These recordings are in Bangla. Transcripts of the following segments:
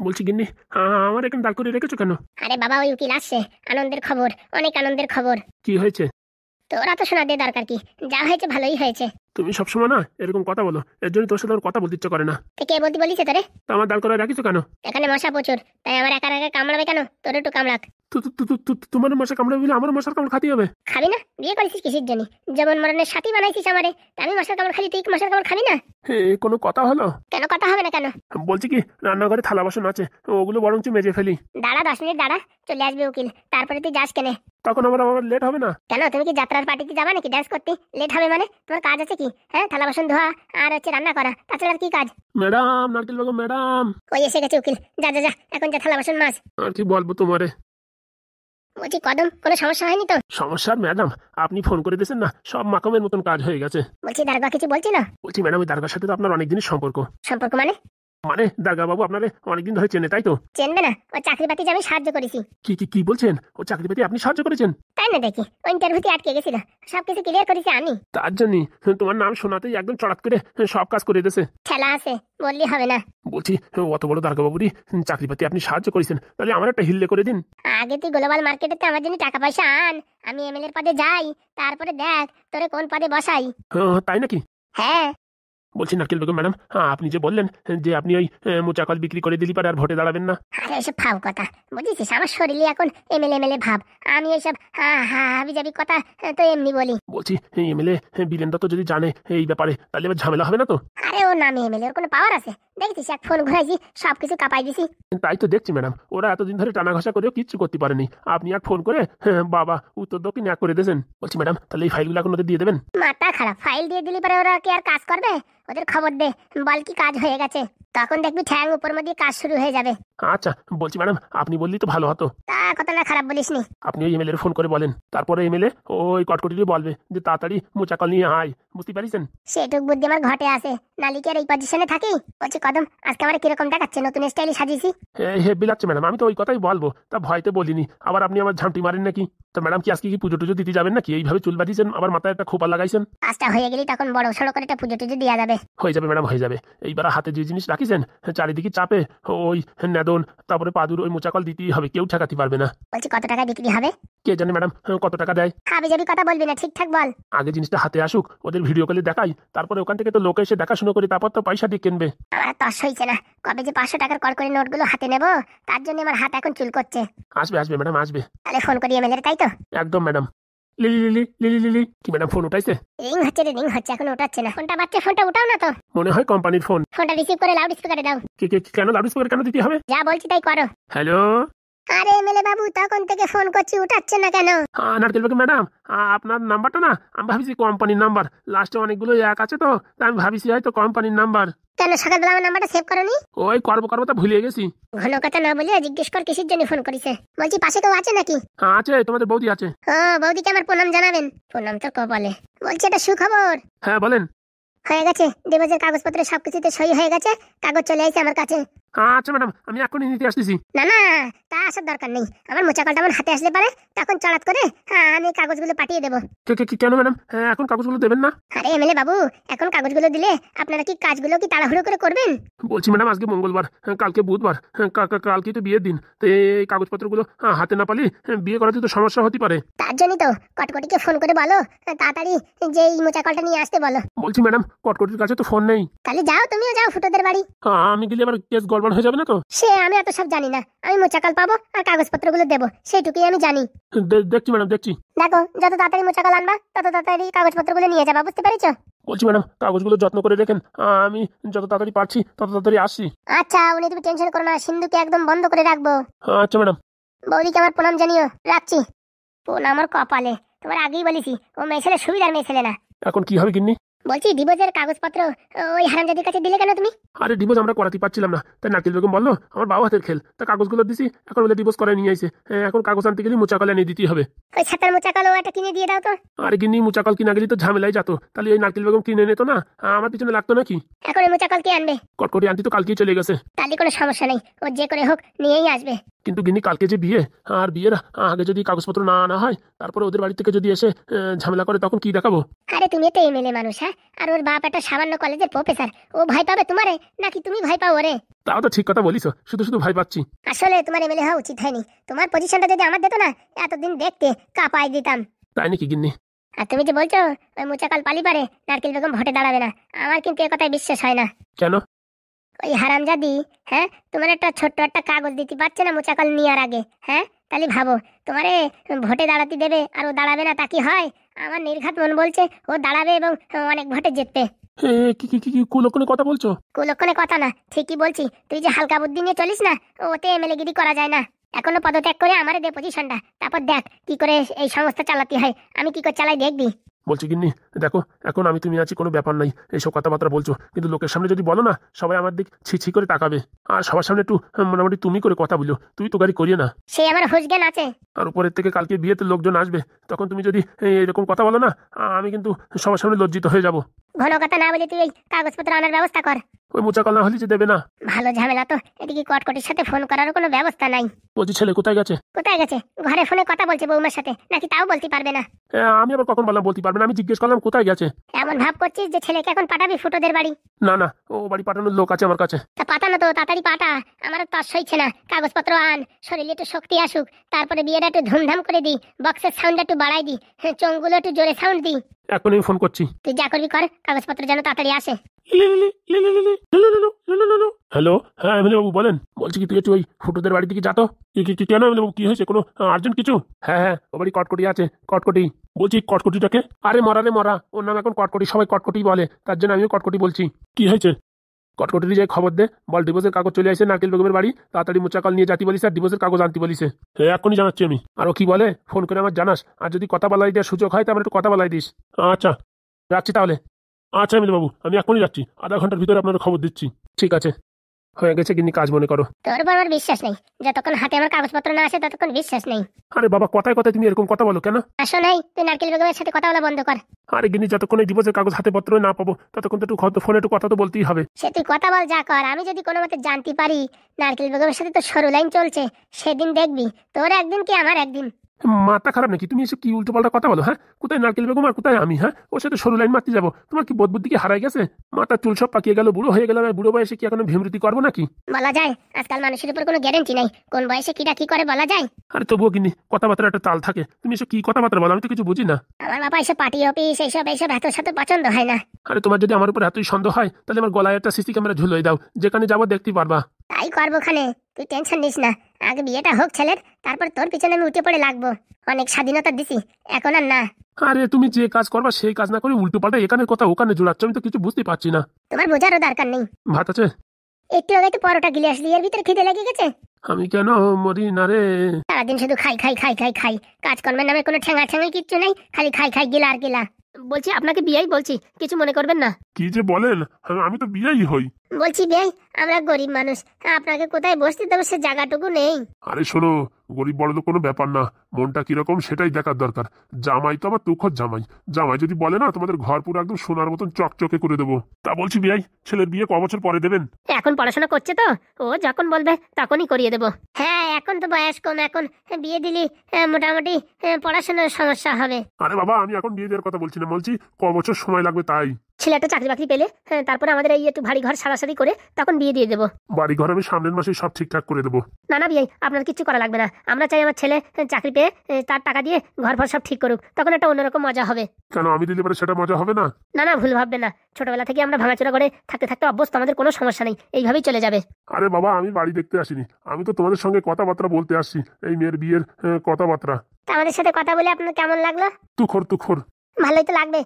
বলছি গিন্নি, আমার এখানে দাঁড় করে রেখেছো কেন? আরে বাবা, ওই উকিল আসছে, আনন্দের খবর, অনেক আনন্দের খবর। কি হয়েছে? তোরা তো শোনা দিয়ে দরকার কি, যা হয়েছে ভালোই হয়েছে। তুমি সবসময় না এরকম কথা বলো, এর জন্য তোর সাথে আর কথা বলতে ইচ্ছে করে না। তো কে বলতে বলিছে তোরে? তা আমার দাঁড় করে রাখিছো কেন? এখানে মশা প্রচুর, তাই আমার একা একা কামড়াবে কেন? তোর একটু কামড়াক। তোমার মশা কামড়াবে বলে আমার মশার কামড় খাতে হবে? খাবি না? বিয়ে করেছিস কিসের জন্য? যেমন মরণের সাথী বানাইছিস আমারে, তা আমি মশার কামড় খালি, তুই মশার কামড় খাবি না? কোনো কথা হলো? কেন কথা হবে না কেন? বলছি কি, রান্নাঘরে থালা বাসন আছে, ওগুলো বরঞ্চ মেজে ফেলি। দাঁড়া 10 মিনিট দাঁড়া, চলে আসবে উকিল, তারপরে তুই যাস কেনে? তখন আমার লেট হবে না? কেন, তুমি কি যাত্রার পার্টিতে যাবা নাকি ডান্স করতে? লেট হবে মানে? তোমার কাজ আছে কি? হ্যাঁ, থালা বাসন ধোয়া আর হচ্ছে রান্না করা, তাছাড়া আর কি কাজ? ম্যাডাম, নারকেল বেগম ম্যাডাম। ওই এসে গেছে উকিল, যা যা যা, এখন যা থালা বাসন মাছ। আর কি বলবো তোমারে। বলছি কদম, কোনো সমস্যা হয়নি তো? সমস্যার ম্যাডাম, আপনি ফোন করে দিয়েছেন না, সব মাকামের মতন কাজ হয়ে গেছে। বলছি দারগা কিছু বলছিল? বলছি ম্যাডাম, ওই দারগার সাথে তো আপনার অনেক দিনের সম্পর্ক। সম্পর্ক মানে? মানে দারগা বাবু আপনারে অনেকদিন ধরে চেনে, তাই তো? চেনবে না? ও চাকরি বাতি যে আমি সাহায্য করেছি। কি বলছেন? ও চাকরি পেতে আপনি সাহায্য করেছেন? তাই না, দেখি ও ইন্টারভিউতে আটকে গেছিল, সবকিছু ক্লিয়ার করেছি আমি। তার জন্য তোমার নাম শোনাতেই একদম চড়াত করে সব কাজ করে দিয়েছে। ঠেলা আছে, বললি হবে না। বলছি, অত বড় দারগা বাবুরই চাকরি পাতি আপনি সাহায্য করেছেন, তাহলে আমার একটা হিল্লে করে দিন। আগে তুই গ্লোবাল মার্কেটেতে আমার জন্য টাকা পয়সা আন, আমি এমএলএ এর পদে যাই, তারপরে দেখ তোরে কোন পদে বসাই। তাই নাকি? হ্যাঁ। বলছি নারকেল বেগম ম্যাডাম, আপনি যে বললেন যে আপনি ওই মোচাকল বিক্রি করে দিলি পারে আর ভোটে দাঁড়াবেন না। আরে এসব ফাও কথা বুঝেছিস, আমার শরীরে এখন এমএলএ ভাব, আমি এইসব হাবি জাবি কথা তো এমনি বলি। বলছি এমএলএ বীরেন দত্ত যদি জানে এই ব্যাপারে, তাহলে এবার ঝামেলা হবে না তো? আরে ও নামে এমএলএ, ওর কোনো পাওয়ার আছে? দেখছিস এক ফোন ঘুরাইছি, সবকিছু কাঁপাই দিছি। তাই তো দেখছি ম্যাডাম, ওরা এতদিন ধরে টানা ঘষা করেও কিচ্ছু করতে পারেনি, আপনি আর ফোন করে বাবা উত্তর দক্ষিণ এক করে দিয়েছেন। বলছি ম্যাডাম, তাহলে এই ফাইলগুলো এখন ওদের দিয়ে দেবেন? মাথা খারাপ, ফাইল দিয়ে দিলি পরে ওরা কি আর কাজ করবে? ওদের খবর দে, বল কি কাজ হয়ে গেছে, তখন দেখবি ঠ্যাং উপর মধ্যে কাজ শুরু হয়ে যাবে। আচ্ছা, বলছি ম্যাডাম, আপনি বললেই তো ভালো হতো। তা কথাটা খারাপ বলিসনি। আপনি ওই এমএলএ ফোন করে বলেন, তারপরে এমএলএ ওই কটকটি বলবে যে তাড়াতাড়ি মোচাকল নিয়ে আয়, বুঝতে পারিছেন? সেটুক বুদ্ধি আমার ঘটে আছে, নালিকে আর এই পজিশনে থাকি। বলছি কদম, আজকে আমার কিরকম দেখাচ্ছে, নতুন স্টাইলে সাজিয়েছি? হেব্বি লাগছে ম্যাডাম, আমি তো ওই কথাই বলবো, তা ভয়তে বলিনি, আবার আপনি আমার ঝাঁটি মারেন নাকি? তো ম্যাডাম, কি আজকে কি পুজো টুজো দিতে যাবেন নাকি? এইভাবে চুল বাঁধিয়েছেন, আবার মাথায় একটা খোপা লাগাইছেন। কাজটা হয়ে গেলি তখন বড় সড়ো করে একটা পুজো টুজো দেওয়া যাবে। হয়ে যাবে ম্যাডাম, হয়ে যাবে। এইবার হাতে যে জিনিস রাখিছেন চারিদিকে চাপে ওই নেদন, তারপরে পাদুর ওই মোচাকল দিতেই হবে, কেউ ঠেকাতে পারবে না। বলছি কত টাকা বিক্রি হবে? কে জানে ম্যাডাম কত টাকা দেয়। হাবি জাবি কথা বলবি না, ঠিকঠাক বল। আগে জিনিসটা হাতে আসুক, ওদের ভিডিও কলে দেখাই, তারপরে ওখান থেকে তো লোক এসে দেখাশুনো করে তারপর তো পয়সা দিয়ে কিনবে। আমার তস হয়েছে না, কবে যে 500 টাকার কড়কড়ি নোটগুলো হাতে নেব, তার জন্য আমার হাত এখন চুল করছে। আসবে ম্যাডাম, আসবে। তাহলে ফোন করি এমএলএ, তাই তো? একদম madam. Lily lily lily lily, কি ম্যাডাম ফোন উঠাইছে? রিং হচ্ছে রে, রিং হচ্ছে, এখন উঠাচ্ছে না। ফোনটা বাচ্চা, ফোনটা উঠাও না তো। মনে হয় কোম্পানির ফোন। ফোনটা রিসিভ করে লাউড স্পিকারে দাও। কেন লাউড স্পিকার কেন দিতে হবে? যা বলছি তাই করো। হ্যালো। আরে এমএলএ বাবু, তখন থেকে ফোন করছি, উঠাচ্ছে না কেন? নারকেল বেগম ম্যাডাম, আপনার নাম্বারটা না আমি ভাবিছি কোম্পানির নাম্বার, লাস্টে অনেকগুলো এক আছে তো, তাই আমি ভাবিছি হয়তো কোম্পানির নাম্বার। কেন সকালবেলা আমার নাম্বারটা সেভ করোনি? ওই করবো তা ভুলে গেছি। ঘন কথা না বলে জিজ্ঞেস কর কিসের জন্য ফোন করিছে। বলছি পাশে কেউ আছে নাকি? আছে, তোমাদের বৌদি আছে। ও, বৌদিকে আমার প্রণাম জানাবেন। প্রণাম তো কপালে। বলছি এটা সুখবর। হ্যাঁ বলেন। হয়ে গেছে, ডিভোর্সের কাগজপত্র সবকিছুতে সই হয়ে গেছে, কাগজ চলে আসছে আমার কাছে। আচ্ছা ম্যাডাম, আমি এখনই নিতে আসতেছি। না না, তা আসার দরকার নেই, আমার মোচাকলটা আমার হাতে আসলে পারে, তখন চড়াত করে আমি কাগজগুলো পাঠিয়ে দেবো। কেন ম্যাডাম, এখন কাগজগুলো দেবেন না? আরে এমএলএ বাবু, এখন কাগজগুলো দিলে আপনারা কি কাজগুলো কি তাড়াহুড়ো করে করবেন? বলছি ম্যাডাম, আজকে মঙ্গলবার, কালকে বুধবার, কালকে তো বিয়ের দিন, তো এই কাগজপত্রগুলো হাতে না পালি বিয়ে করাতে তো সমস্যা হতে পারে। তার জন্যই তো কটকটিকে ফোন করে বলো তাড়াতাড়ি যে এই মোচাকলটা নিয়ে আসতে বলো। বলছি ম্যাডাম, কটকটির কাছে তো ফোন নেই। তাহলে যাও, তুমিও যাও ফুটোদের বাড়ি। আমি গেলে আবার কেস গড়বড় হয়ে যাবে না তো? সে আমি এত সব জানি না, আমি মোচাকল পাবো আর কাগজপত্রগুলো দেবো, সেইটুকুই আমি জানি। দেখছি ম্যাডাম, দেখছি। দেখো, যত তাড়াতাড়ি মোচাকল আনবা তত তাড়াতাড়ি কাগজপত্রগুলো নিয়ে যাবা, বুঝতে পেরেছো? বলছি ম্যাডাম, কাগজগুলো যত্ন করে রেখেন, আমি যত তাড়াতাড়ি পারছি তত তাড়াতাড়ি আসছি। আচ্ছা, উনি তুমি টেনশন করো না, সিন্ধুকে একদম বন্ধ করে রাখবো। আচ্ছা ম্যাডাম। বৌদিকে আমার প্রণাম জানিও, রাখছি। প্রণাম আমার কপালে, তোমার আগেই বলেছি ও মেয়ে ছেলে সুবিধার মেয়ে ছেলে না। এখন কি হবে গিন্নি? বলছি ডিভোর্সের কাগজপত্র ওই হারামজাদির কাছে দিলে কেন তুমি? আরে ডিভোর্স আমরা করাতে পারছিলাম না, তাই নারকেল বেগম বললো আমার বাবা হাতের খেল, তা কাগজগুলো দিছি, এখন বলে ডিভোর্স করে নিয়ে আইছে। এখন কাগজ আনতে গেলে মোচাকল এনে দিতেই হবে। ওই ছাতার মোচাকল ও একটা কিনে দিয়ে দাও তো। আরে গিন্নি, মোচাকল কিনা গেলে তো ঝামেলাই যেত, তাহলে এই নারকেল বেগম কিনে নিত না, আমার পিছনে লাগতো নাকি? এখন ওই মোচাকল কে আনবে? কটকটি আনতে তো কালকেই চলে গেছে। তাহলে কোনো সমস্যা নেই, ও যে করে হোক নিয়েই আসবে। কিন্তু গিন্নি কালকে যে বিয়ে, আর বিয়ের আগে যদি কাগজপত্র না আনা হয়, তারপরে ওদের বাড়ি থেকে যদি এসে ঝামেলা করে, তখন কি দেখাবো? আরে তুমি তো এমএলএ মানুষ, হ্যাঁ? আর ওর বাপ একটা সামান্য কলেজের প্রফেসর, ও ভয় পাবে তোমারে নাকি তুমি ভয় পাও ওরে? তাও তো ঠিক কথা বলিস, শুধু শুধু ভয় পাচ্ছি। আসলে তোমার এমএলএ হওয়া উচিত হয়নি। তোমার পজিশনটা যদি আমার দিত না, এতদিন দেখতে কাঁপাই দিতাম। তাই নাকি গিন্নি? আর তুমি যে বলছো ওই মুচাকাল পালি পারে নারকেল বেগম ভোটে দাঁড়াবে না, আমার কিন্তু এ কথায় বিশ্বাস হয় না। কেন? ওই হারামজাদি, হ্যাঁ, তোমার একটা ছোট্ট একটা কাগজ দিতে পারছে না মুচাকাল নেওয়ার আগে, হ্যাঁ? তাহলে ভাবো তোমারে ভোটে দাঁড়াতে দেবে আর ও দাঁড়াবে না, তা কি হয়? আমার নির্ঘাত মন বলছে ও দাঁড়াবে এবং অনেক ভোটে জিতবে। কি কি কি কি কুলক্ষণে কথা বলছো? কুলক্ষণে কথা না, ঠিকই বলছি। তুই যে হালকা বুদ্ধি নিয়ে চলিস না, ওতে এমএলএ গিরি করা যায় না। এখনো পদত্যাগ করে আমারে দে পজিশনটা, তারপর দেখ কি করে এই সংস্থা চালাতে হয়। আমি কি করে চালাই দেখবি। বলছি গিন্নি, দেখো এখন আমি তুমি আছি, কোনো ব্যাপার নাই, এইসব কথাবার্তা বলছো, কিন্তু লোকের সামনে যদি বলো না, সবাই আমার দিক ছি ছি করে তাকাবে। আর সবার সামনে একটু মোটামুটি তুমি করে কথা বলো, তুই তো গাড়ি করিয়ে না। সে আমার হুঁশ জ্ঞান আছে। আর উপরের থেকে কালকে বিয়েতে লোকজন আসবে, তখন তুমি যদি এরকম কথা বলো না, আমি কিন্তু সবার সামনে লজ্জিত হয়ে যাব। ঘন কথা না বলে তুই ওই কাগজপত্র আনার ব্যবস্থা কর। ওই মোচাকাল না হলে যে দেবে না। ভালো ঝামেলা তো। এদিকে কটকটির সাথে ফোন করারও কোনো ব্যবস্থা নাই। বলছি ছেলে কোথায় গেছে? কোথায় গেছে? ঘরে ফোনে কথা বলছে বৌমার সাথে, নাকি তাও বলতে পারবে না? আমি আবার কখন বললাম বলতে পারবে না? আমি জিজ্ঞেস করলাম কোথায় গেছে। এমন ভাব করছিস যে ছেলেকে এখন পাঠাবি ফুটোদের বাড়ি। না না, ও বাড়ি পাঠানোর লোক আছে আমার কাছে। তা পাঠানো তো, তাড়াতাড়ি পাঠা। আমারও তর সইছে না। কাগজপত্র আন, শরীরে একটু শক্তি আসুক, তারপরে বিয়েটা একটু ধুমধাম করে দি, বক্সের সাউন্ড একটু বাড়াই দি, চোঙগুলো একটু জোরে সাউন্ড দি। এখন আমি ফোন করছি। তুই যা করবি কর, কাগজপত্র যেন তাড়াতাড়ি আসে। হ্যালো, হ্যাঁ এমএলএ বাবু বলেন। বলছি কি তুই একটু ওই ফুটোদের বাড়ি দিকে যা তো। কেন এমএলএ বাবু, কি হয়েছে? কোনো আর্জেন্ট কিছু? হ্যাঁ হ্যাঁ, ও বাড়ি কটকটি আছে, কটকটি। বলছি কটকটিটাকে? আরে মরা রে মরা, ওর নাম এখন কটকটি, সবাই কটকটি বলে, তার জন্য আমিও কটকটি বলছি। কি হয়েছে? কটকটির যে খবর দে, বল ডিভোর্সের কাগজ চলে আসে নারকেল বেগমের বাড়ি, তাড়াতাড়ি মুচাকাল নিয়ে যাতে বলিস আর ডিভোর্সের কাগজ আনতে বলিস। হ্যাঁ এখনই জানাচ্ছি আমি। আরও কি বলে ফোন করে আমার জানাস, আর যদি কথা বলাই দেওয়ার সুযোগ হয় তাহলে একটু কথা বলাই দিস। আচ্ছা যাচ্ছি তাহলে। আচ্ছা এমএলএ বাবু, আমি এখনই যাচ্ছি, আধা ঘন্টার ভিতরে আপনার খবর দিচ্ছি। ঠিক আছে, হয়ে গেছে গিন্নি, কাজ মনে করো। তোর উপর আমার বিশ্বাস নেই। যতক্ষণ হাতে আমার কাগজপত্র না আসে ততক্ষণ বিশ্বাস নেই। আরে বাবা, কথায় কথায় তুমি এরকম কথা বলো কেন? আসো নাই, তুই নারকেল বেগমের সাথে কথা বলা বন্ধ কর। আরে গিন্নি, যতক্ষণ এই ডিভোর্সের কাগজ হাতে পত্র না পাবো ততক্ষণ তো একটু ফোনে একটু কথা তো বলতেই হবে। সে তুই কথা বল যা কর, আমি যদি কোনো মতে জানতে পারি নারকেল বেগমের সাথে তো সরু লাইন চলছে, সেদিন দেখবি তোর একদিন কি আমার একদিন। মাথা খারাপ নাকি? তুমি এসব কি উল্টো পাল্টা কথা বলো? হ্যাঁ, কোথায় নারকেল বেগম আর কোথায় আমি? হ্যাঁ, ওর সাথে সরু লাইন মারতে যাবো? তোমার কি বোধ বুদ্ধি কি হারাই গেছে? মাথার চুল সব পাকিয়ে গেল, বুড়ো হয়ে গেলাম, বুড়ো বয়সে কি এখন ভীমরতি করবো নাকি? বলা যায় আজকাল মানুষের উপর কোনো গ্যারেন্টি নাই, কোন বয়সে কিটা কি করে বলা যায়। আরে তবুও গিন্নি, কথাবার্তার একটা তাল থাকে, তুমি এসব কি কথাবার্তা বলো? আমি তো কিছু বুঝি না। আমার বাবা এসব পার্টি অফিস এইসব এইসব এত সাথে পছন্দ হয় না। আরে তোমার যদি আমার উপর এতই সন্দেহ হয়, তাহলে আমার গলায় একটা সিসি ক্যামেরা ঝুলিয়ে দাও, যেখানে যাবো দেখতে পারবা। তাই করবো খানে, তুই টেনশন নিস না। আগে বিয়েটা হোক ছেলের, তারপর তোর পিছনে আমি উঠে পড়ে লাগবো। অনেক স্বাধীনতা দিছি, এখন আর না। আরে তুমি যে কাজ করবা সেই কাজ না করে উল্টো পাল্টা এখানের কথা ওখানে জোড়াচ্ছ, আমি তো কিছু বুঝতে পারছি না। তোমার বোঝারও দরকার নেই। ভাত আছে? একটু আগে তো পরোটা গিলে আসলি, এর ভিতরে খিদে লেগে গেছে। আমি কেন মরি না রে? সারাদিন শুধু খাই খাই খাই খাই খাই, কাজকর্মের নামে কোনো ঠেঙা ঠেঙাই কিচ্ছু নেই, খালি খাই খাই গিলা আর গিলা। বলছি আপনাকে বিয়াই বলছি, কিছু মনে করবেন না। কি যে বলেন, আমি তো বিয়েই হই। বলছি বিয়াই, আমরা গরিব মানুষ, আপনাকে কোথায় বসতে দেবো সে জায়গাটুকু নেই। আরে শোনো, গরিব বড় তো কোনো ব্যাপার না, মনটা কিরকম সেটাই দেখার দরকার। জামাই তো আমার তুখর জামাই, জামাই যদি বলে না তোমাদের ঘর পুরো একদম সোনার মতন চকচকে করে দেবো। তা বলছি বিয়াই, ছেলের বিয়ে ক বছর পরে দেবেন? এখন পড়াশোনা করছে তো, ও যখন বলবে তখনই করিয়ে দেবো। হ্যাঁ এখন তো বয়স কম, এখন বিয়ে দিলি মোটামুটি পড়াশোনার সমস্যা হবে। আরে বাবা, আমি এখন বিয়ে দেওয়ার কথা বলছি না, বলছি ক বছর সময় লাগবে তাই। ছেলে একটা চাকরি বাকরি পেলে, তারপরে আমাদের এই একটু ভারী ঘর সারাসারি করে তখন বিয়ে দিয়ে দেবো। বাড়ি ঘর আমি সামনের মাসে সব ঠিকঠাক করে দেবো। না না বিয়ে, আপনার কিছু করা লাগবে না। আমরা চাই আমার ছেলে চাকরি পেয়ে তার টাকা দিয়ে ঘর ফর সব ঠিক করুক, তখন একটা অন্যরকম মজা হবে। কেন আমি দিলে পরে সেটা মজা হবে না? না না, ভুল ভাববে না। ছোটবেলা থেকে আমরা ভাঙাচোরা করে থাকতে থাকতে অভ্যস্ত, আমাদের কোনো সমস্যা নেই, এইভাবেই চলে যাবে। আরে বাবা, আমি বাড়ি দেখতে আসিনি, আমি তো তোমাদের সঙ্গে কথাবার্তা বলতে আসছি, এই মেয়ের বিয়ের কথাবার্তা। তা আমাদের সাথে কথা বলে আপনার কেমন লাগলো? তুখর তুখর। ভালোই তো লাগবে,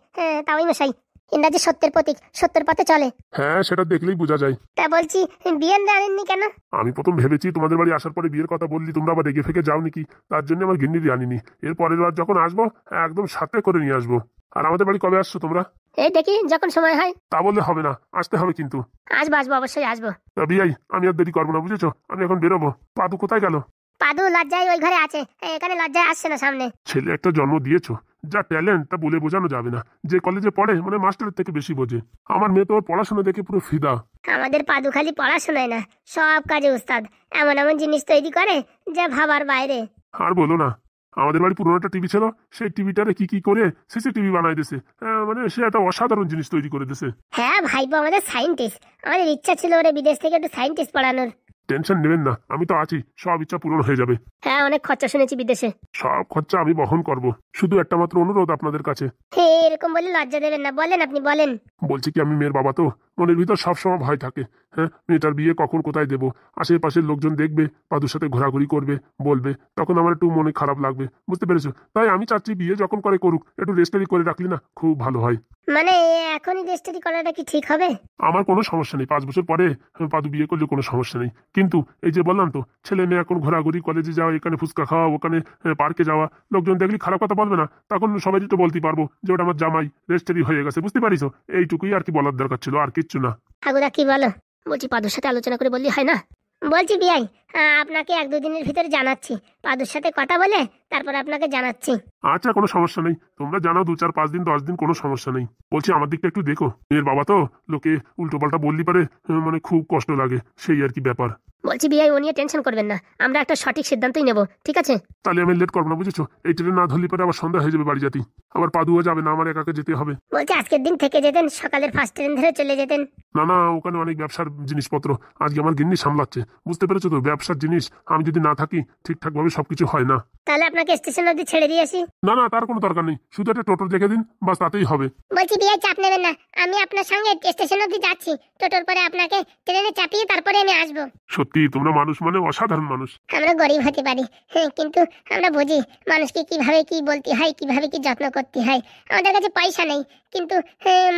তাওই মশাই। ইংরাজি সত্যের প্রতীক, সত্যের পথে চলে। হ্যাঁ, সেটা দেখলেই বোঝা যায়। তা বলছি বিয়ে আনেননি কেন? আমি প্রথম ভেবেছি তোমাদের বাড়ি আসার পরে বিয়ের কথা বললি তোমরা আবার রেগে ফেকে যাও নাকি, তার জন্য আমার গিন্নি আনিনি। এর পরের বার যখন আসবো একদম সাথে করে নিয়ে আসবো। আর আমাদের বাড়ি কবে আসছো তোমরা? এই দেখি যখন সময় হয়। তা বললে হবে না, আসতে হবে কিন্তু। আসবো আসবো, অবশ্যই আসবো। তা বিয়াই, আমি আর দেরি করবো না, বুঝেছো? আমি এখন বেরোবো। পাদু কোথায় গেল? পাদু লজ্জায় ওই ঘরে আছে, এখানে লজ্জায় আসছে না সামনে। ছেলে একটা জন্ম দিয়েছো, যা ট্যালেন্ট তা বলে বোঝানো যাবে না। যে কলেজে পড়ে মানে মাস্টারের থেকে বেশি বোঝে। আমার মেয়ে তো ওর পড়াশোনা দেখে পুরো ফিদা। আমাদের পাদু খালি পড়াশোনায় না, সব কাজে উস্তাদ। এমন এমন জিনিস তৈরি করে যা ভাবার বাইরে। আর বলো না, আমাদের বাড়ি পুরোনো একটা টিভি ছিল, সেই টিভিটারে কি কি করে সিসিটিভি বানাই দিছে। মানে সে একটা অসাধারণ জিনিস তৈরি করে দিছে। হ্যাঁ ভাইপো আমাদের সায়েন্টিস্ট, আমাদের ইচ্ছা ছিল ওরে বিদেশ থেকে একটু সায়েন্টিস্ট পড়ানোর। টেনশন নেবেন না, আমি তো আছি, সব ইচ্ছা পূরণ হয়ে যাবে। হ্যাঁ অনেক খরচা শুনেছি বিদেশে। সব খরচা আমি বহন করব। শুধু একটা মাত্র অনুরোধ আপনাদের কাছে। হে এরকম বলে লজ্জা দেবেন না, বলেন আপনি বলেন। বলছি কি, আমি মেয়ের বাবা তো, মনের ভিতর সবসময় ভয় থাকে। হ্যাঁ, মেয়েটার বিয়ে কখন কোথায় দেবো, আশেপাশের লোকজন দেখবে, পাদুর সাথে ঘোরাঘুরি করবে, বলবে, তখন আমার একটু মনে খারাপ লাগবে, বুঝতে পেরেছো? তাই আমি চাচ্ছি বিয়ে যখন করে করুক, একটু রেজিস্ট্রি করে রাখলি না খুব ভালো হয়। মানে এখনই রেজিস্ট্রি করাটা কি ঠিক হবে? আমার কোনো সমস্যা নেই, 5 বছর পরে পাদু বিয়ে করলে কোনো সমস্যা নেই। কিন্তু এই যে বললাম তো, ছেলে মেয়ে এখন ঘোরাঘুরি, কলেজে যাওয়া, এখানে ফুচকা খাওয়া, ওখানে পার্কে যাওয়া, লোকজন দেখলি খারাপ কথা বলবে না, তখন সবাই তো বলতে পারবো যে ওটা আমার জামাই রেজিস্ট্রি হয়ে গেছে, বুঝতে পারিস? এইটুকুই আর কি বলার দরকার ছিল, আর কিচ্ছু না। ঠাকুরা কি বলো? বলছি পাদুর সাথে আলোচনা করে বললি হয় না? বলছি বিয়াই, আপনাকে 1-2 দিনের ভিতরে জানাচ্ছি, পাদুর সাথে কথা বলে তারপর আপনাকে জানাচ্ছি। আচ্ছা, কোনো সমস্যা নেই, তোমরা জানাও 2-4-5 দিন 10 দিন, কোনো সমস্যা নেই। বলছি আমার দিকটা একটু দেখো, মেয়ের বাবা তো, লোকে উল্টো পাল্টা বললি পারে, মানে খুব কষ্ট লাগে, সেই আর কি ব্যাপার। বলছি বিয়াই ও নিয়ে টেনশন করবেন না, আমরা একটা সঠিক সিদ্ধান্তই নেব, ঠিক আছে? তাহলে আমি লেট করবো না, বুঝেছো? এই ট্রেনে না ধরলি পরে আবার সন্ধ্যা হয়ে যাবে বাড়ি যেতে, আবার পাদুও যাবে না, আমার একাকে যেতে হবে। বলছি আজকের দিন থেকে যেতেন, সকালের ফার্স্ট ট্রেন ধরে চলে যেতেন। না না, ওখানে অনেক ব্যবসার জিনিসপত্র আজকে আমার গিন্নি সামলাচ্ছে, বুঝতে পেরেছো তো? ব্যবসার জিনিস, আমি যদি না থাকি ঠিকঠাক ভাবে সবকিছু হয় না। তাহলে আপনাকে স্টেশন অবধি ছেড়ে দিয়ে আসি। না না, তার কোনো দরকার নেই, শুধু একটা টোটো দেখে দিন, বাস, তাতেই হবে। বলছি বিয়াই চাপ নেবেন না, আমি আপনার সঙ্গে স্টেশন অবধি যাচ্ছি, টোটোর পরে আপনাকে ট্রেনে চাপিয়ে তারপরে আমি আসবো। সত্যি তোমরা মানুষ মানে অসাধারণ মানুষ। আমরা গরিব হতে পারি, হ্যাঁ, কিন্তু আমরা বুঝি মানুষকে কিভাবে কি বলতে হয়, কিভাবে কি যত্ন করতে হয়। আমাদের কাছে পয়সা নেই, কিন্তু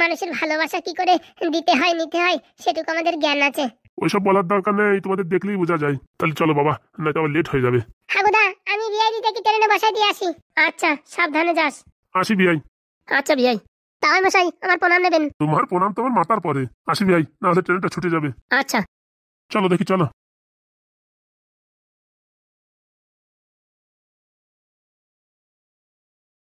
মানুষের ভালোবাসা কি করে দিতে হয়, নিতে হয়, সেটুকু আমাদের জ্ঞান আছে। ওইসব বলার দরকার নেই, তোমাদের দেখলেই বোঝা যায়। তাহলে চলো বাবা, নয়তো আবার লেট হয়ে যাবে। হাগুদা, আমি বিআইডি থেকে ট্রেনে বসাই দিয়ে আসি। আচ্ছা, সাবধানে যাস। আসি বিয়াই। আচ্ছা বিআই। তাহলে মশাই আমার প্রণাম নেবেন। তোমার প্রণাম তোমার মাথার পরে। আসি বিয়াই, নাহলে ট্রেনটা ছুটে যাবে। আচ্ছা। চলো দেখি, চলো।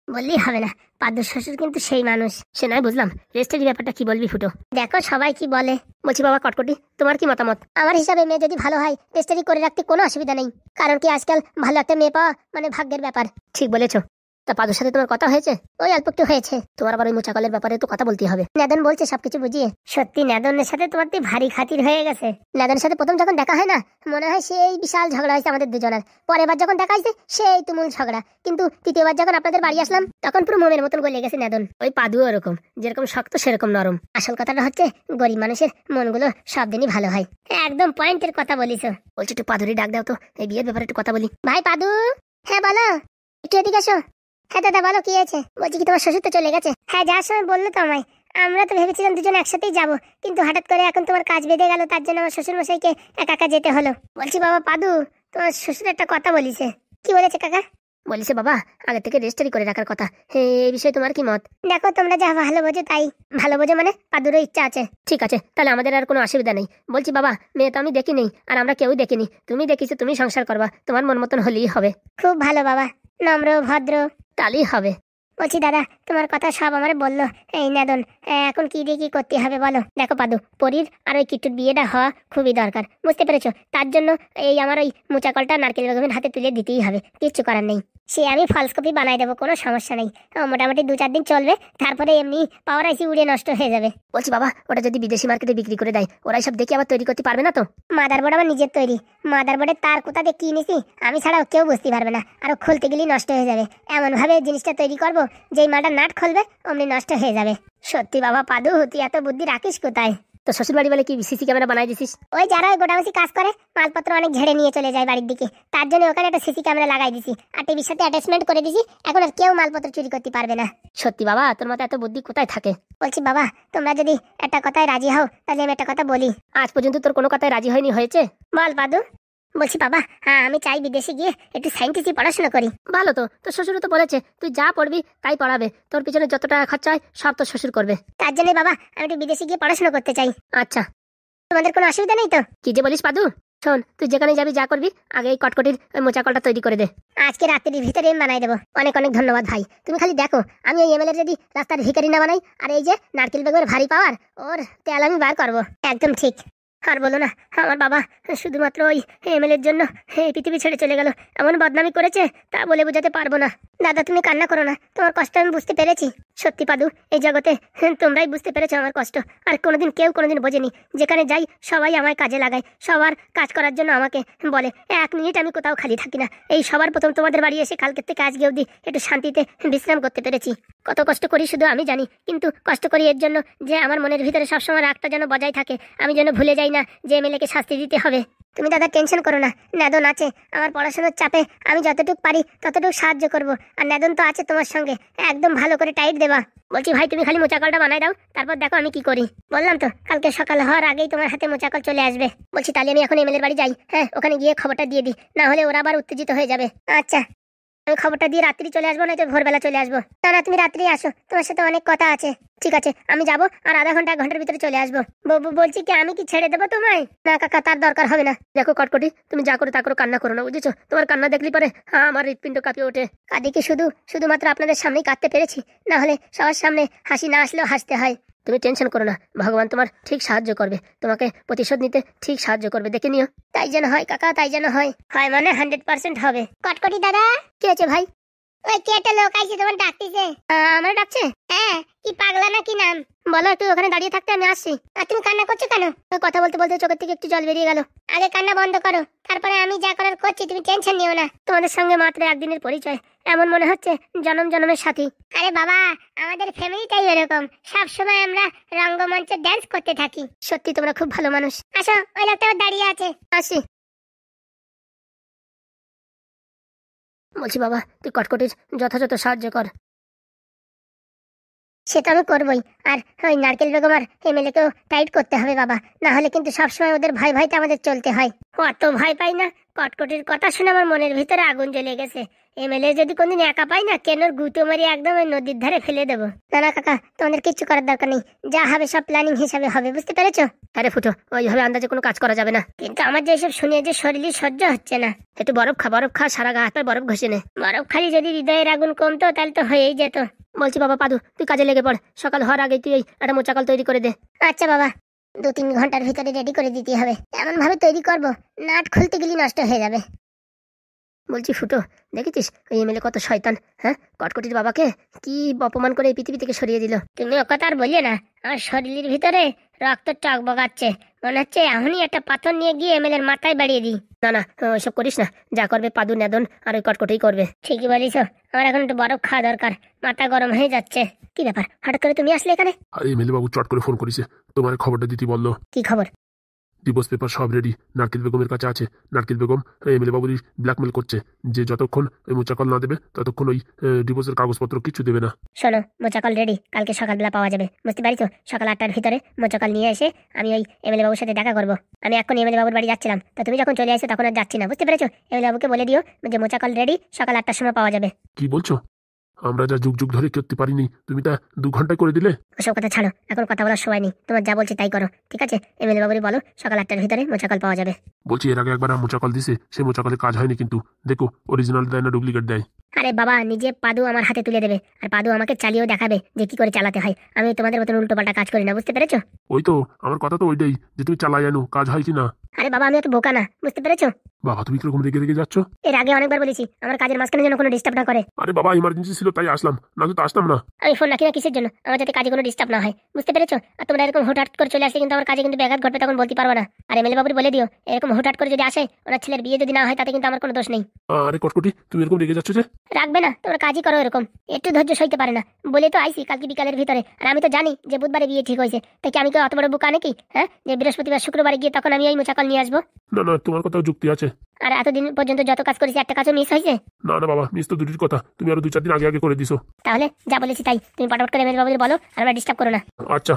বললেই হবে না, পাদ্য শ্বশুর কিন্তু সেই মানুষ। সে নয় বুঝলাম, রেস্টের ব্যাপারটা কি বলবি ফুটো? দেখো সবাই কি বলে। বলছি বাবা কটকটি, তোমার কি মতামত? আমার হিসাবে মেয়ে যদি ভালো হয় রেস্টারি করে রাখতে কোনো অসুবিধা নেই, কারণ কি আজকাল ভালো একটা মেয়ে পাওয়া মানে ভাগ্যের ব্যাপার। ঠিক বলেছো। তা পাদুর সাথে তোমার কথা হয়েছে? ওই অল্প একটু হয়েছে। তোমার আবার ওই মোচাকলের ব্যাপারে তো কথা বলতে হবে। নাদন বলছে সবকিছু বুঝিয়ে। সত্যি নাদনের সাথে তোমার তো ভারী খাতির হয়ে গেছে। নাদনের সাথে প্রথম যখন দেখা হয় না, মনে হয় সেই বিশাল ঝগড়া হয়েছে আমাদের দুজনের। পরের বার যখন দেখা হয়েছে সেই তুমুল ঝগড়া, কিন্তু তৃতীয়বার যখন আপনাদের বাড়ি আসলাম তখন পুরো মোমের মতন গলে গেছে নাদন। ওই পাদুও ওরকম, যেরকম শক্ত সেরকম নরম। আসল কথাটা হচ্ছে গরিব মানুষের মনগুলো সব দিনই ভালো হয়। একদম পয়েন্টের কথা বলিস। বলছি একটু পাদুরি ডাক দাও তো, এই বিয়ের ব্যাপারে একটু কথা বলি। ভাই পাদু। হ্যাঁ বলো, একটু এদিকে আসো। হ্যাঁ দাদা বলো, কি আছে? বলছি কি তোমার শ্বশুর তো চলে গেছে? হ্যাঁ, যাওয়ার সময় বললো তো আমায়। আমরা তো ভেবেছিলাম দুজন একসাথেই যাবো, কিন্তু হঠাৎ করে এখন তোমার কাজ বেঁধে গেল, তার জন্য আমার শ্বশুর মশাইকে একা একা যেতে হলো। বলছি বাবা পাদু, তোমার শ্বশুর একটা কথা বলিছে। কি বলেছে কাকা? বলিছে বাবা আগে থেকে রেজিস্ট্রি করে রাখার কথা। এই বিষয়ে তোমার কি মত? দেখো তোমরা যা ভালো বোঝো তাই। ভালো বোঝো মানে পাদুরও ইচ্ছা আছে। ঠিক আছে, তাহলে আমাদের আর কোনো অসুবিধা নেই। বলছি বাবা, মেয়ে তো আমি দেখিনি, আর আমরা কেউ দেখিনি, তুমি দেখিছো, তুমি সংসার করবা, তোমার মন মতন হলেই হবে। খুব ভালো বাবা, নম্র ভদ্র, তাহলেই হবে। বলছি দাদা, তোমার কথা সব আমার বললো এই নাদন, এখন কি দিয়ে কি করতে হবে বলো? দেখো পাদু, পরীর আর ওই কিট্টুর বিয়েটা হওয়া খুবই দরকার, বুঝতে পেরেছো? তার জন্য এই আমার ওই মোচাকলটা নারকেল বেগমের হাতে তুলে দিতেই হবে, কিচ্ছু করার নেই। সে আমি ফলস কপি বানাই দেবো, কোনো সমস্যা নেই। মোটামুটি 2-4 দিন চলবে, তারপরে এমনি পাওয়ার আইসি উড়ে নষ্ট হয়ে যাবে। বলছি বাবা, ওটা যদি বিদেশি মার্কেটে বিক্রি করে দেয়, ওরাই সব দেখে আবার তৈরি করতে পারবে না তো? মাদারবোর্ড আমার নিজের তৈরি, মাদারবোর্ডের তার কোথা দিয়ে কি নিছি আমি ছাড়াও কেউ বুঝতে পারবে না, আর খুলতে গেলেই নষ্ট হয়ে যাবে। এমন ভাবে জিনিসটা তৈরি করবো যেই মালটা নাট খুলবে অমনি নষ্ট হয়ে যাবে। সত্যি বাবা পাদু, তুই এত বুদ্ধি রাখিস কোথায়? তো শ্বশুর বাড়ি বলে কি সিসি ক্যামেরা বানাই দিছিস? ওই যারা ওই গোডাউসি কাজ করে মালপত্র অনেক ঝেড়ে নিয়ে চলে যায় বাড়ির দিকে, তার জন্য ওখানে একটা সিসি ক্যামেরা লাগাই দিছি, আর টিভির সাথে অ্যাটাচমেন্ট করে দিছি। এখন আর কেউ মালপত্র চুরি করতে পারবে না। সত্যি বাবা, তোর মতো এত বুদ্ধি কোথায় থাকে? বলছি বাবা, তোমরা যদি একটা কথায় রাজি হও তাহলে আমি একটা কথা বলি। আজ পর্যন্ত তোর কোনো কথায় রাজি হয়নি, হয়েছে? বল পাদু। বলছি বাবা, হ্যাঁ আমি চাই বিদেশে গিয়ে একটু সায়েন্টিস্ট পড়াশোনা করি। ভালো তো, তোর শ্বশুর তো বলেছে তুই যা পড়বি তাই পড়াবে, তোর পিছনে যত টাকা খরচা হয় সব তোর শ্বশুর করবে। তার জন্য বাবা আমি একটু বিদেশে গিয়ে পড়াশোনা করতে চাই। আচ্ছা, তোমাদের কোনো অসুবিধা নেই তো? কি যে বলিস পাদু, শোন, তুই যেখানে যাবি যা করবি আগে এই কটকটির ওই মোচাকলটা তৈরি করে দে। আজকে রাত্রির ভিতরে আমি বানাই দেবো। অনেক অনেক ধন্যবাদ ভাই। তুমি খালি দেখো আমি ওই এমএলএ যদি রাস্তার ভিখারি না বানাই, আর এই যে নারকেল বেগমের ভারী পাওয়ার, ওর তেল আমি বার করবো। একদম ঠিক। আর বলো না, আমার বাবা শুধুমাত্র ওই এমএলএর জন্য এই পৃথিবী ছেড়ে চলে গেল। এমন বদনামি করেছে তা বলে বোঝাতে পারবো না। দাদা তুমি কান্না করো না, তোমার কষ্ট আমি বুঝতে পেরেছি। সত্যি পাদু, এই জগতে তোমরাই বুঝতে পেরেছো আমার কষ্ট। আর কোনোদিন কেউ কোনোদিন বোঝেনি। যেখানে যাই সবাই আমায় কাজে লাগায়, সবার কাজ করার জন্য আমাকে বলে। 1 মিনিট আমি কোথাও খালি থাকি না। এই সবার প্রথম তোমাদের বাড়ি এসে কালকের থেকে আজকে অবধি একটু শান্তিতে বিশ্রাম করতে পেরেছি। কত কষ্ট করি শুধু আমি জানি, কিন্তু কষ্ট করি এর জন্য যে আমার মনের ভিতরে সবসময় রাগটা যেন বজায় থাকে, আমি যেন ভুলে যাই না যে এমএলএকে শাস্তি দিতে হবে। তুমি দাদা টেনশন করো না, নেদন আছে। আমার পড়াশোনার চাপে আমি যতটুকু পারি ততটুকু সাহায্য করব। আর নেদন তো আছে তোমার সঙ্গে, একদম ভালো করে টাইট দেবা। বলছি ভাই, তুমি খালি মোচাকলটা বানাই দাও, তারপর দেখো আমি কি করি। বললাম তো কালকে সকাল হওয়ার আগেই তোমার হাতে মোচাকল চলে আসবে। বলছি তাহলে আমি এখন এমএলএর বাড়ি যাই। হ্যাঁ, ওখানে গিয়ে খবরটা দিয়ে দিই, না হলে ওরা আবার উত্তেজিত হয়ে যাবে। আচ্ছা, আমি খবরটা দিয়ে রাত্রি চলে আসবো, নয়তো ভোরবেলা চলে আসবো। না না, তুমি রাত্রি আসো, তোমার সাথে অনেক কথা আছে। ঠিক আছে, আমি যাবো আর আধা ঘন্টা 1 ঘন্টার ভিতরে চলে আসবো। বলছি কি, আমি কি ছেড়ে দেবো তোমায়? না কাকা, তার দরকার হবে না। দেখো কটকটি, তুমি যা করে তা করো, কান্না করো না, বুঝেছো? তোমার কান্না দেখলি পরে আমার হৃৎপিণ্ড কাঁপিয়ে ওঠে। কাঁদি কি শুধুমাত্র আপনাদের সামনেই কাঁদতে পেরেছি, না হলে সবার সামনে হাসি না আসলেও হাসতে হয়। তুমি টেনশন করো না, ভগবান তোমার ঠিক সাহায্য করবে, তোমাকে প্রতিশোধ নিতে ঠিক সাহায্য করবে, দেখে নিও। তাই যেন হয় কাকা, তাই যেন হয়। হয় মানে 100% হবে। কটকটি দাদা, কি হয়েছে ভাই? ওই কে একটা লোক আইছে, তোমার ডাকতেছে। আমার ডাকছে? হ্যাঁ, কি পাগলা না কি নাম? বলো, তুই ওখানে দাঁড়িয়ে থাকতে, আমি আসছি। আর তুমি কান্না করছো কেন? কথা বলতে বলতে চোখের থেকে একটু জল বেরিয়ে গেল। আগে কান্না বন্ধ করো, তারপরে আমি যা করার করছি, তুমি টেনশন নিও না। তোমাদের সঙ্গে মাত্র 1 দিনের পরিচয়, এমন মনে হচ্ছে জনম জনমের সাথী। আরে বাবা, আমাদের ফ্যামিলিটাই এরকম, সব সময় আমরা রঙ্গমঞ্চে ড্যান্স করতে থাকি। সত্যি তোমরা খুব ভালো মানুষ। আসো, ওই লোকটা দাঁড়িয়ে আছে। আসি। বলছি বাবা, তুই কটকটির যথাযথ সাহায্য কর। সেটা আমি করবই। আর ওই নারকেল বেগম আর এমএলএকেও টাইট করতে হবে বাবা, না হলে কিন্তু সবসময় ওদের ভয় ভয়তে আমাদের চলতে হয়। অত ভয় পাই না, কটকটির কথা শুনে আমার মনের ভিতরে আগুন জ্বলে গেছে। এমএলএ যদি কোনদিন একা পাই না, কেন গুঁতো মারি একদম ওই নদীর ধারে ফেলে দেবো। না না কাকা, তোমাদের কিচ্ছু করার দরকার নেই, যা হবে সব প্ল্যানিং হিসাবে হবে, বুঝতে পেরেছো? আরে ফুটো, ওইভাবে আন্দাজে কোনো কাজ করা যাবে না। কিন্তু আমার যে এসব শুনিয়ে যে শরীরে সহ্য হচ্ছে না। একটু বরফ খা, সারা গা হাত পায়ে বরফ ঘষে নে। বরফ খালি যদি হৃদয়ের আগুন কমতো তাহলে তো হয়েই যেত। বলছি বাবা পাদু, তুই কাজে লেগে পড়, সকাল হওয়ার আগে তুই একটা মোচাকল তৈরি করে দে। আচ্ছা বাবা, 2-3 ঘন্টার ভিতরে রেডি করে দিতে হবে। এমন ভাবে তৈরি করবো নাট খুলতে গেলে নষ্ট হয়ে যাবে। বলছি ফুটো, দেখেছিস ওই এমএলএ কত শয়তান? হ্যাঁ, কটকটির বাবাকে কি অপমান করে এই পৃথিবী থেকে সরিয়ে দিল। তুমি ও কথা আর বলিয়ে না, আমার শরীরের ভিতরে রক্ত টক বগাচ্ছে, মনে হচ্ছে এখনই একটা পাথর নিয়ে গিয়ে এমএলএর মাথায় বাড়িয়ে দিই। না না, ওইসব করিস না, যা করবে পাদু নেদন আর ওই কটকটিই করবে। ঠিকই বলিস, আমার এখন একটু বরফ খাওয়া দরকার, মাথা গরম হয়ে যাচ্ছে। কি ব্যাপার, হঠাৎ করে তুমি আসলে এখানে? আরে এমএলএ বাবু চট করে ফোন করেছে, তোমার খবরটা দিতে বললো। কি খবর? ডিভোর্স পেপার সব রেডি, নারকেল বেগমের কাছে আছে। নারকেল বেগম এমএলএ বাবুরই ব্ল্যাকমেল করছে যে যতক্ষণ ওই মোচাকল না দেবে ততক্ষণ ওই ডিভোর্সের কাগজপত্র কিছু দেবে না। শোনো, মোচাকল রেডি, কালকে সকালবেলা পাওয়া যাবে, বুঝতে পারিছো? সকাল 8টার ভিতরে মোচাকল নিয়ে এসে আমি ওই এমএলএ বাবুর সাথে দেখা করবো। আমি এখন এমএলএ বাবুর বাড়ি যাচ্ছিলাম, তো তুমি যখন চলে আসো তখন আর যাচ্ছি না, বুঝতে পেরেছো? এমএলএ বাবুকে বলে দিও যে মোচাকল রেডি, সকাল 8টার সময় পাওয়া যাবে। কি বলছো? আমরা যা যুগ যুগ ধরে করতে পারিনি, তুমি তা 2 ঘন্টায় করে দিলে। ওসব কথা ছাড়ো, এখন কথা বলার সময় নেই, তোমার যা বলছি তাই করো, ঠিক আছে? এমএলএ বাবুরি বলো সকাল 8টার ভিতরে মোচাকল পাওয়া যাবে। বলছি এর আগে একবার মোচাকল দিছে, সে মোচাকলে কাজ হয়নি, কিন্তু দেখো অরিজিনাল দেয় না ডুপ্লিকেট দেয়। আরে বাবা, নিজে পাদু আমার হাতে তুলে দেবে, আর পাদু আমাকে চালিয়েও দেখাবে যে কি করে চালাতে হয়। আমি তোমাদের মতন উল্টোপাল্টা কাজ করি না, বুঝতে পেরেছো? ওই তো আমার কথা তো ওইটাই, যে তুমি চালাই জানো কাজ হয় কি না। আরে বাবা, আমি এত বোকা না, বুঝতে পেরেছো? বাবা তুমি কিরকম রেগে রেগে যাচ্ছ? এর আগে অনেকবার বলেছি আমার কাজের মাঝখানে যেন কোনো ডিস্টার্ব না করে। আরে বাবা ইমার্জেন্সি ছিল তাই আসলাম, না তো আসতাম না। আমি ফোন রাখি না কিসের জন্য? আমার যাতে কাজে কোনো ডিস্টার্ব না হয়, বুঝতে পেরেছো? আর তোমরা এরকম হুটহাট করে চলে আসলে কিন্তু আমার কাজে কিন্তু ব্যাঘাত ঘটবে, তখন বলতে পারবো না। আর এমএলএ বাবুর বলে দিও এরকম হুটহাট করে যদি আসে, ওনার ছেলের বিয়ে যদি না হয় তাতে কিন্তু আমার কোনো দোষ নেই। আরে কটকটি তুমি এরকম রেগে যাচ্ছ যে? রাখবে না, তোমরা কাজই করো এরকম, একটু ধৈর্য সইতে পারে না বলে তো আইসি কালকে বিকালের ভিতরে। আর আমি তো জানি যে বুধবারে বিয়ে ঠিক হয়েছে, তাই কি আমি কি অত বড় বোকা নাকি? হ্যাঁ, যে বৃহস্পতিবার শুক্রবারে গিয়ে তখন আমি এই মোচাকল নিয়ে আসবো? না না, তোমার কথাও যুক্তি আছে। আর এতদিন পর্যন্ত যত কাজ করেছি একটা কাজও মিস হয়েছে? না না বাবা, মিস তো দুটির কথা, তুমি আরো 2-4 দিন আগে আগে করে দিছো। তাহলে যা বলেছি তাই, তুমি পটাপট করে এমএলএ বাবুকে বলো, আর আমরা ডিস্টার্ব করো না। আচ্ছা।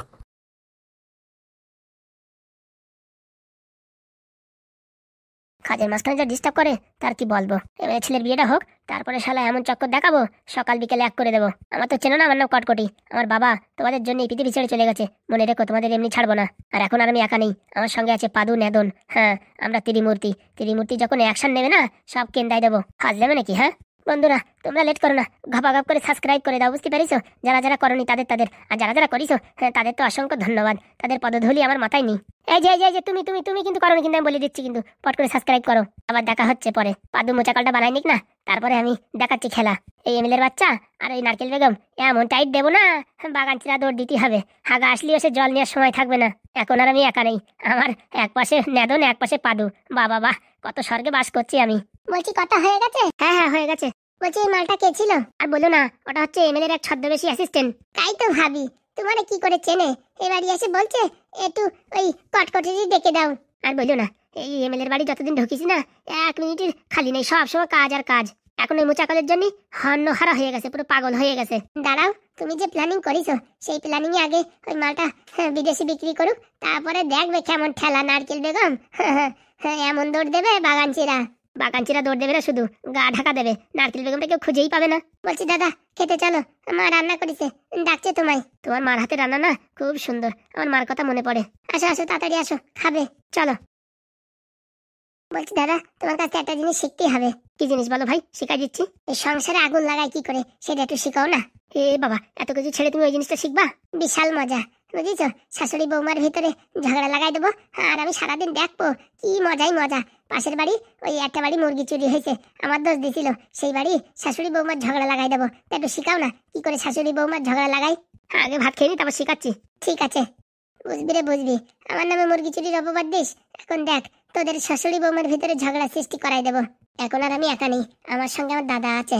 কাজের মাঝখানে যা ডিস্টার্ব করে তার কি বলবো। এবারে ছেলের বিয়েটা হোক, তারপরে শালা এমন চক্কর দেখাবো, সকাল বিকেলে এক করে দেবো। আমার তো চেনো না, আমার নাম কটকটি। আমার বাবা তোমাদের জন্য এই পৃথিবী ছেড়ে চলে গেছে, মনে রেখো, তোমাদের এমনি ছাড়বো না। আর এখন আর আমি একা নেই, আমার সঙ্গে আছে পাদু, নেদন। হ্যাঁ, আমরা ত্রিমূর্তি। ত্রিমূর্তি যখন অ্যাকশন নেবে না, সব কেন্দাই দেবো। হাজলেমে নাকি? হ্যাঁ বন্ধুরা, তোমরা লেট করো না, ঘাপাঘাপ করে সাবস্ক্রাইব করে দাও, বুঝতে পারিস? যারা যারা করনি তাদের, আর যারা যারা করিস, হ্যাঁ তাদের তো অসংখ্য ধন্যবাদ। তাদের পদধূলি আমার মাথায় নেই। এই যে তুমি তুমি তুমি কিন্তু করো, কিন্তু আমি বলে দিচ্ছি, কিন্তু পট করে সাবস্ক্রাইব করো। আবার দেখা হচ্ছে পরে। পাদু মোচাকালটা বানাই নিক না, তারপরে আমি দেখাচ্ছি খেলা। এই এমএলএর বাচ্চা আর এই নারকেল বেগম এমন টাইট দেবো না, বাগান চিরা দৌড় দিতে হবে। হাগা আসলেও সে জল নেওয়ার সময় থাকবে না। এখন আর আমি একা নেই, আমার এক পাশে নেদন, এক পাশে পাদু। বাবা বাহ, কত স্বর্গে বাস করছি আমি। বলছি কথা হয়ে গেছে? হ্যাঁ হ্যাঁ হয়ে গেছে। বলছি এই মালটা কে ছিল? আর বলো না, ওটা হচ্ছে এমএলএর এক ছদ্মবেশী অ্যাসিস্ট্যান্ট। তাই তো ভাবি, তোমারে কি করে চেনে? এবারে এসে বলছে একটু ওই কটকটি ডেকে দাও। আর বলো না, এই এমএলএর বাড়ি যতদিন ঢুকিস না, 1 মিনিটের খালি নেই, সব সময় কাজ আর কাজ। এখন ওই মোচাকলের জন্য হন্যহারা হয়ে গেছে, পুরো পাগল হয়ে গেছে। দাঁড়াও, তুমি যে প্ল্যানিং করিছো, সেই প্ল্যানিং এ আগে ওই মালটা বিদেশি বিক্রি করুক, তারপরে দেখবে কেমন ঠেলা নারকেল বেগম। এমন দৌড় দেবে বাগানচিরা দৌড় দেবে না, শুধু গা ঢাকা দেবে। নারকেল বেগমটা কেউ খুঁজেই পাবে না। বলছি দাদা, খেতে চলো, মা রান্না করেছে, ডাকছে তোমায়। তোমার মার হাতে রান্না না খুব সুন্দর, আমার মার কথা মনে পড়ে। আসো আসো, তাড়াতাড়ি আসো, খাবে চলো। বলছি দাদা, তোমার কাছে একটা জিনিস শিখতেই হবে। কি জিনিস বলো ভাই, শিখাই দিচ্ছি। এই সংসারে আগুন লাগায় কি করে, সেটা একটু শিখাও না। এ বাবা, এত কিছু ছেড়ে তুমি ওই জিনিসটা শিখবা? বিশাল মজা, বুঝেছো? শাশুড়ি বৌমার ভিতরে ঝগড়া লাগাই দেবো, আর আমি সারাদিন দেখবো, কি মজাই মজা। পাশের বাড়ি ওই একটা বাড়ি মুরগি চুরি হয়েছে, আমার দোষ দিছিল, সেই বাড়ি শাশুড়ি বৌমার ঝগড়া লাগাই দেবো। তা একটু শিখাও না, কি করে শাশুড়ি বৌমার ঝগড়া লাগাই। আগে ভাত খেয়ে নি, তারপর শিখাচ্ছি। ঠিক আছে, বুঝবি রে বুঝবি। আমার নামে মুরগি চুরির অপবাদ দিস, এখন দেখ তোদের শাশুড়ি বৌমার ভিতরে ঝগড়া সৃষ্টি করাই দেবো। এখন আর আমি একা নেই, আমার সঙ্গে আমার দাদা আছে।